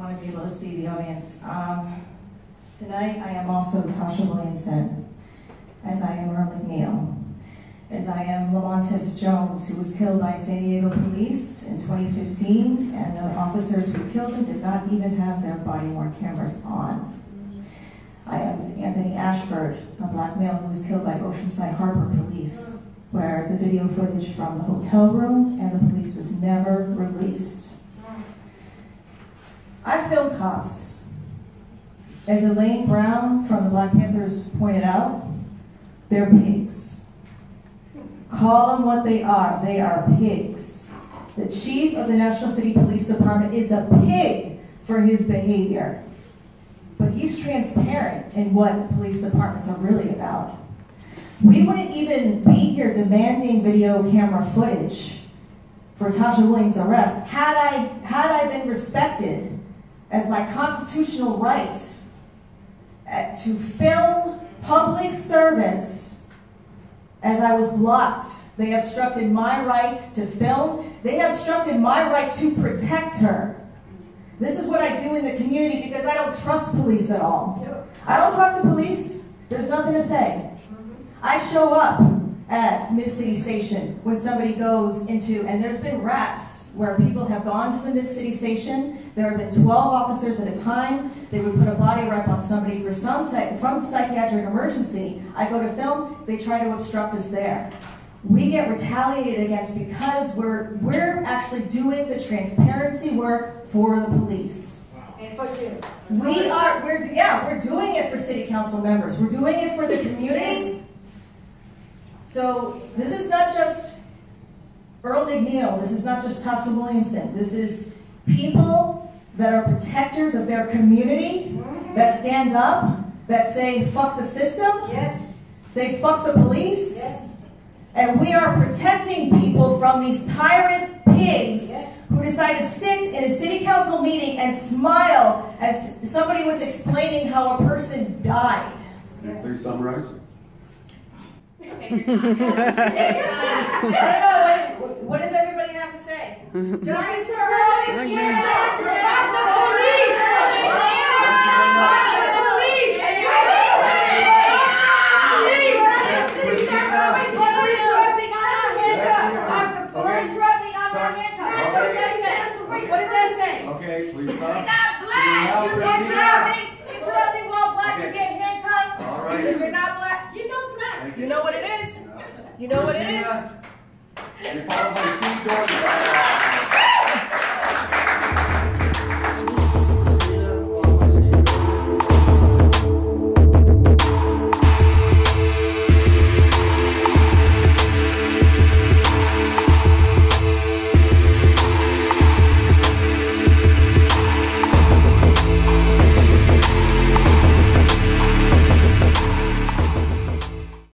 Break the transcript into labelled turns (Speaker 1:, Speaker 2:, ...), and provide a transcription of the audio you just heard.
Speaker 1: want to be able to see the audience. Tonight I am also Tasha Williamson, as I am Earl McNeil, as I am Lamontes Jones, who was killed by San Diego police in 2015, and the officers who killed him did not even have their body-worn cameras on. I am Anthony Ashford, a black male who was killed by Oceanside Harbor police, where the video footage from the hotel room and the police was never released. I filmed cops. As Elaine Brown from the Black Panthers pointed out, they're pigs. Call them what they are pigs. The chief of the National City Police Department is a pig for his behavior. But he's transparent in what police departments are really about. We wouldn't even be here demanding video camera footage for Tasha Williams' arrest had I been respected as my constitutional right to film public servants as I was blocked. They obstructed my right to film. They obstructed my right to protect her. This is what I do in the community because I don't trust police at all. I don't talk to police. There's nothing to say. I show up at Mid-City Station when somebody goes into, and there's been raps where people have gone to the Mid-City Station. There have been 12 officers at a time. They would put a body wrap on somebody for some psychiatric emergency. I go to film, they try to obstruct us there. We get retaliated against because we're actually doing the transparency work for the police.
Speaker 2: And for you.
Speaker 1: We're doing it for city council members. We're doing it for the community. So this is not just Earl McNeil. This is not just Tasha Williamson. This is people that are protectors of their community, that stand up, that say fuck the system,
Speaker 2: yes,
Speaker 1: say fuck the police,
Speaker 2: yes,
Speaker 1: and we are protecting people from these tyrant pigs,
Speaker 2: yes,
Speaker 1: who decide to sit in a city council meeting and smile as somebody was explaining how a person died.
Speaker 3: Can you please summarize?
Speaker 1: I don't know, what does everybody have to say? Justice for Earl is here! Fuck the police! Fuck the police! We're interrupting on handcuffs! We're interrupting on handcuffs! What does that say? What does that say?
Speaker 3: Okay, please stop.
Speaker 2: You're not black!
Speaker 1: You're interrupting while black are getting handcuffed?
Speaker 3: All right.
Speaker 1: You're not black?
Speaker 2: You know black!
Speaker 1: You know what it is? You know what it is?
Speaker 3: You follow my speed door.